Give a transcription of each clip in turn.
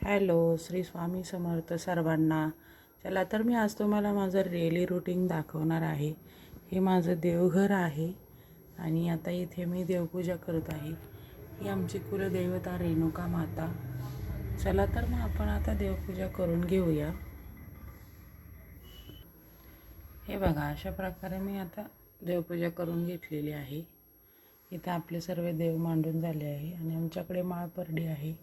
Hello, Shri Swami Samarth सर्वांना. चला तर मी आज तुम्हाला माझं डेली रुटीन दाखवणार आहे. हे माझं देवघर आहे आणि आता इथे मी देवपूजा करत आहे. ही आमची कुलदेवता रेणुका माता. चला तर मग आपण आता देवपूजा करून घेऊया. हे बघा, अशा प्रकारे मी आता देवपूजा करून घेतलेली आहे. इथे आपले सर्व देव मांडून झाले आहे आणि आमच्याकडे माळपरडी आहे.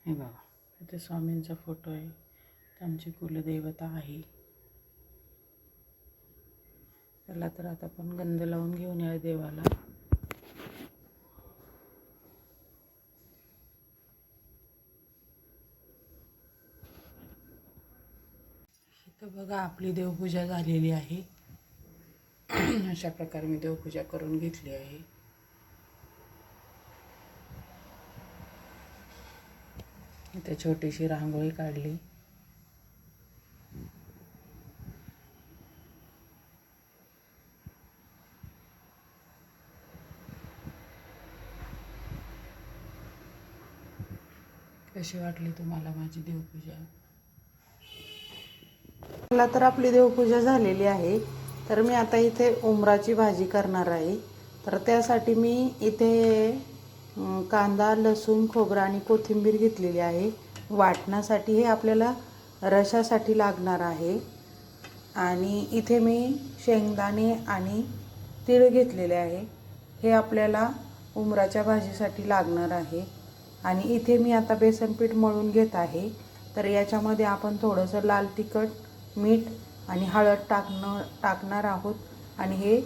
हे बघा, इथे स्वामींचा फोटो आहे. आमची कुलदेवता आहे. चला तर आता आपण गंध लावून घेऊन या देवाला. इथं बघा, आपली देवपूजा झालेली आहे. अशा प्रकारे मी देवपूजा करून घेतली आहे. इथे छोटीशी रांगोळी काढली. कशी वाटली तुम्हाला माझी देवपूजा? मला तर आपली देवपूजा झालेली आहे. तर मी आता इथे उमराची भाजी करणार आहे. तर त्यासाठी मी इथे कांदा, लसूण, खोबरं आणि कोथिंबीर घेतलेली आहे. वाटण्यासाठी हे आपल्याला रशासाठी लागणार आहे. आणि इथे मी शेंगदाणे आणि तीळ घेतलेले आहे. हे आपल्याला उमराच्या भाजीसाठी लागणार आहे. आणि इथे मी आता बेसन पीठ मळून घेत आहे. तर याच्यामध्ये आपण थोडंसं लाल तिखट, मीठ आणि हळद टाकणार आहोत. आणि हे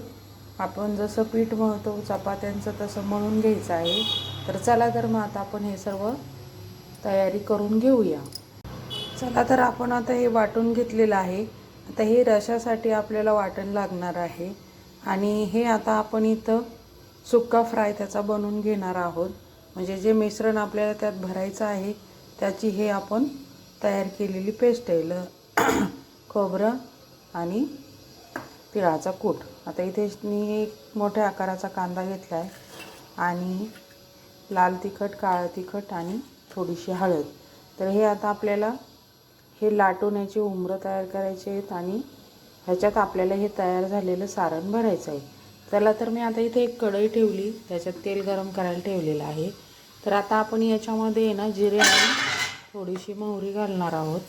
आपण जसं पीठ मळतो चपात्यांचं तसं मळून घ्यायचं आहे. तर चला तर मग आता आपण हे सर्व तयारी करून घेऊया. चला तर आपण आता हे वाटून घेतलेलं आहे. आता हे रशासाठी आपल्याला वाटण लागणार आहे. आणि हे आता आपण इथं सुक्का फ्राय त्याचा बनवून घेणार आहोत. म्हणजे जे मिश्रण आपल्याला त्यात भरायचं आहे त्याची हे आपण तयार केलेली पेस्ट आहे. खोबरं आणि तिळाचा कूट. आता इथे मी एक मोठ्या आकाराचा कांदा घेतला आहे आणि लाल तिखट, काळं तिखट आणि थोडीशी हळद. तर हे आता आपल्याला हे लाटून याची उमरं तयार करायचे आहेत आणि ह्याच्यात आपल्याला हे तयार झालेलं सारण भरायचं आहे. चला तर मी आता इथे एक कढई ठेवली, त्याच्यात तेल गरम करायला ठेवलेलं आहे. तर आता आपण याच्यामध्ये ना जिरे आणि थोडीशी मोहरी घालणार आहोत.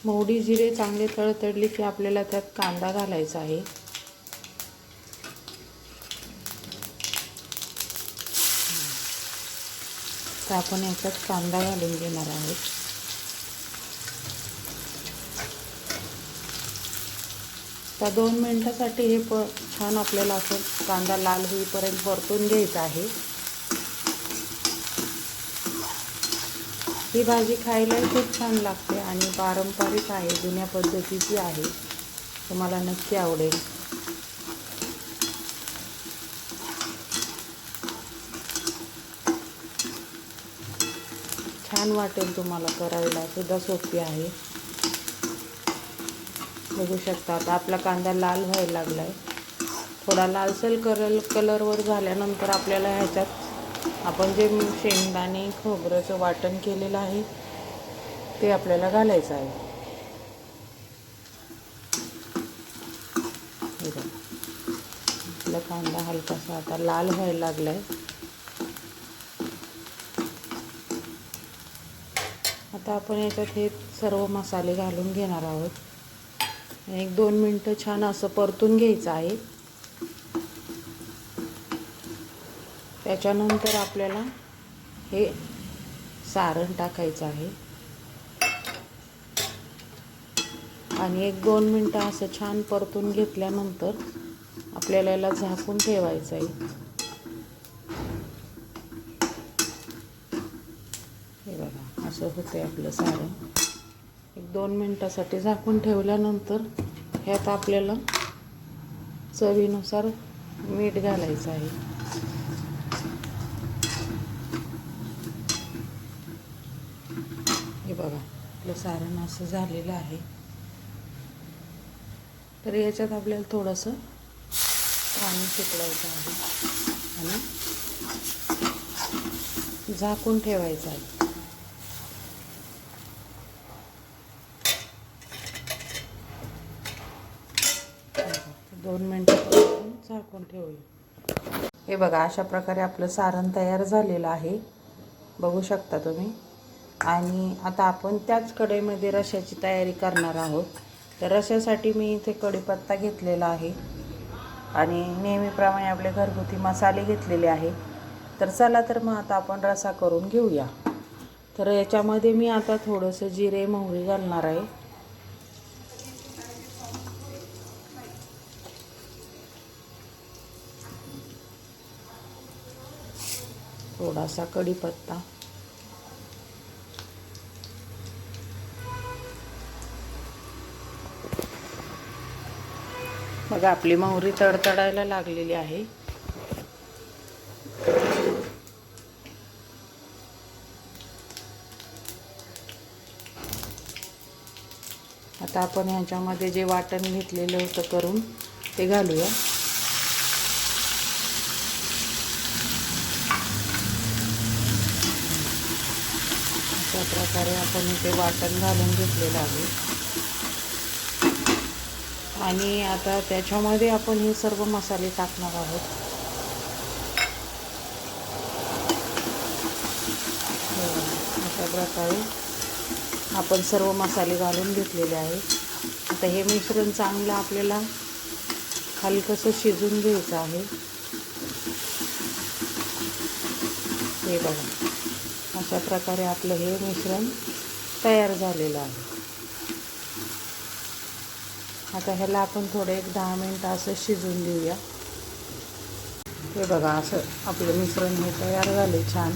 मोहरी जिरे चांगले तडतडली की आपल्याला त्यात कांदा घालायचा आहे. तर आपण याच्यात कांदा घालून घेणार आहोत. त्या 2 मिनिटासाठी हे छान आपल्याला असं कांदा लाल होईपर्यंत परतून घ्यायचा आहे. ही भाजी खायलाही खूप छान लागते आणि पारंपरिक आहे, जुन्या पद्धतीची आहे. तुम्हाला नक्की आवडेल. छान वाटेल तुम्हाला, करायला सुद्धा सोपी आहे. बघू शकता आता आपला कांदा लाल व्हायला लागला आहे. थोडा लालसर कलरवर झाल्यानंतर आपल्याला ह्याच्यात आपण जे शेंगदाणे खोबऱ्याचं वाटण केलेलं आहे ते आपल्याला घालायचं आहे. आपला कांदा हलकासा आता लाल व्हायला लागला आहे. आता आपण याच्यात हे सर्व मसाले घालून घेणार आहोत. 1-2 मिनटं छान असं परतून घ्यायचं आहे. त्याच्यानंतर आपल्याला हे सारण टाकायचं आहे आणि 1-2 मिनटं असं छान परतून घेतल्यानंतर आपल्याला याला झाकून ठेवायचं आहे. हे बघा, असं होतं आपलं सारण. 1-2 मिनटासाठी झाकून ठेवल्यानंतर ह्यात आपल्याला चवीनुसार मीठ घालायचं आहे. हे बघा, आपलं सारण असं झालेलं आहे. तर याच्यात आपल्याला थोडंसं पाणी शिपडायचं आहे आणि झाकून ठेवायचं आहे. 2 मिनिटं झाकून ठेवूया. हे बघा, अशा प्रकारे आपलं सारण तयार झालेलं आहे, बघू शकता तुम्ही. आणि आता आपण त्याच कढईमध्ये रश्याची तयारी करणार आहोत. तर रश्यासाठी मी इथे कढीपत्ता घेतलेला आहे आणि नेहमीप्रमाणे आपले घरगुती मसाले घेतलेले आहे. तर चला तर मग आता आपण रस्सा करून घेऊया. तर याच्यामध्ये मी आता थोडंसं जिरे मोहरी घालणार आहे. थोडासा कढीपत्ता, बघा आपली मोहरी तडतडायला लागलेली आहे. आता आपण ह्याच्यामध्ये जे वाटण घेतलेलं होतं करून ते घालूया. अशा प्रकारे आपण इथे वाटण घालून घेतलेलं आहे आणि आता त्याच्यामध्ये आपण हे सर्व मसाले टाकणार आहोत. अशा प्रकारे आपण सर्व मसाले घालून घेतलेले आहे. आता हे मिश्रण चांगलं आपल्याला हलकंसं शिजून घ्यायचं आहे. हे बघा, अशा प्रकारे आपलं हे मिश्रण तयार झालेलं आहे. आता ह्याला आपण थोडं 10 मिनिटं असं शिजून देऊया. हे बघा, असं आपलं मिश्रण हे तयार झाले छान.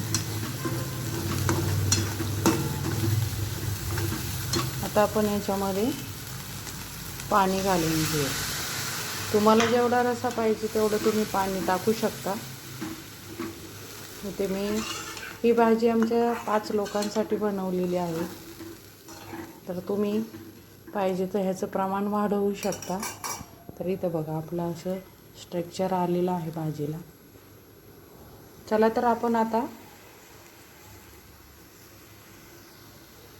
आता आपण याच्यामध्ये पाणी घालून घेऊ. तुम्हाला जेवढा रस्सा पाहिजे तेवढं तुम्ही पाणी टाकू शकता. इथे मी ही भाजी आमच्या 5 लोकांसाठी बनवलेली आहे. तर तुम्ही पाहिजे तर ह्याचं प्रमाण वाढवू शकता. तर इथं बघा आपलं असं स्ट्रक्चर आलेलं आहे भाजीला. चला तर आपण आता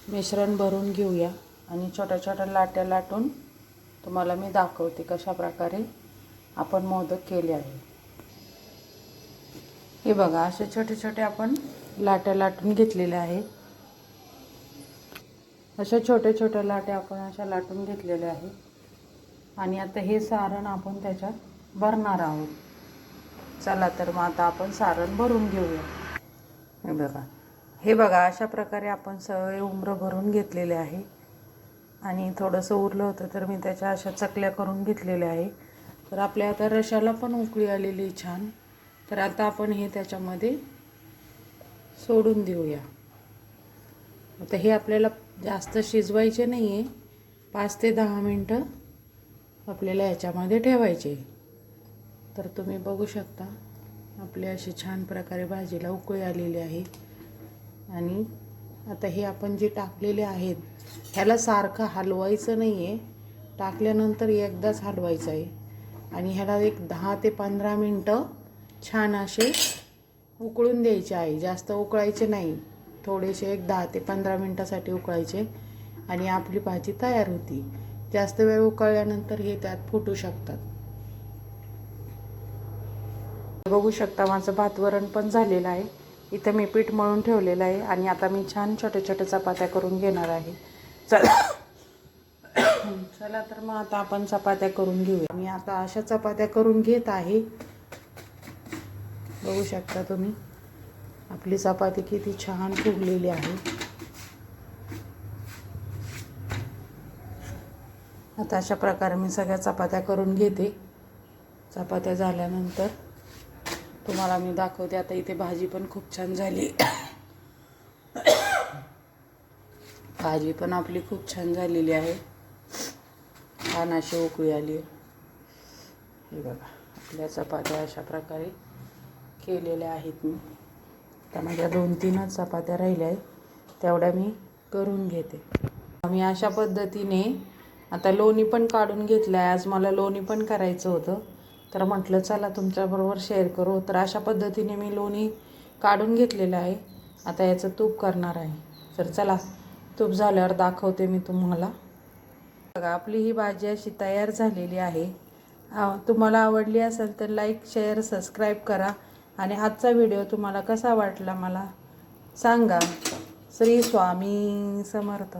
मिश्रण भरून घेऊया आणि छोट्या छोट्या लाट्या लाटून तुम्हाला मी दाखवते कशा प्रकारे आपण मोदक केले आहे. हे बघा, असे छोटे छोटे आपण लाट्या लाटून घेतलेल्या आहेत. अशा छोट्या छोट्या लाट्या आपण अशा लाटून घेतलेल्या आहेत आणि आता हे सारण आपण त्याच्यात भरणार आहोत. चला तर मग आता आपण सारण भरून घेऊया. हे बघा अशा प्रकारे आपण सगळे उंबरं भरून घेतलेले आहे आणि थोडंसं उरलं होतं तर मी त्याच्या अशा चकल्या करून घेतलेल्या आहे. तर आपल्या आता रश्याला पण उकळी आलेली छान. तर आता आपण हे त्याच्यामध्ये सोडून देऊया. आता हे आपल्याला जास्त शिजवायचे नाही आहे, 5 ते 10 मिनटं आपल्याला याच्यामध्ये ठेवायचे. तर तुम्ही बघू शकता आपले अशी छान प्रकारे भाजीला उकळी आलेली आहे. आणि आता हे आपण जे टाकलेले आहेत ह्याला सारखं हलवायचं नाही आहे, टाकल्यानंतर एकदाच हलवायचं आहे आणि ह्याला एक 10 ते 15 मिनटं छान असे उकळून द्यायचे आहे. जास्त उकळायचे नाही, थोडेसे एक 10 ते 15 मिनटासाठी उकळायचे आणि आपली भाजी तयार होती. जास्त वेळ उकळल्यानंतर हे त्यात फुटू शकतात. बघू शकता माझं भात वरण पण झालेलं आहे. इथं मी पीठ मळून ठेवलेलं आहे आणि आता मी छान छोट्या छोट्या चपात्या करून घेणार आहे. चला तर मग आता आपण चपात्या करून घेऊया. मी आता अशा चपात्या करून घेत आहे. बघू शकता तुम्ही आपली चपाती किती छान फुगलेली आहे. आता अशा प्रकारे मी सगळ्या चपात्या करून घेते. चपात्या झाल्यानंतर तुम्हाला मी दाखवते. आता इथे भाजी पण खूप छान झाली. भाजी पण आपली खूप छान झालेली आहे. छान अशी उकळी आली. हे बघा आपल्या चपात्या अशा प्रकारे केलेल्या आहेत मी. त्या माझ्या 2-3च चपात्या राहिल्या आहेत, तेवढ्या मी करून घेते. मी अशा पद्धतीने आता लोणी पण काढून घेतलं आहे. आज मला लोणी पण करायचं होतं तर म्हटलं चला तुमच्याबरोबर शेअर करू. तर अशा पद्धतीने मी लोणी काढून घेतलेलं आहे. आता याचं तूप करणार आहे. तर चला तूप झाल्यावर दाखवते मी तुम्हाला. बघा आपली ही भाजी अशी तयार झालेली आहे. तुम्हाला आवडली असेल तर लाईक शेअर सबस्क्राईब करा आणि आजचा व्हिडिओ तुम्हाला कसा वाटला मला सांगा. श्री स्वामी समर्थ.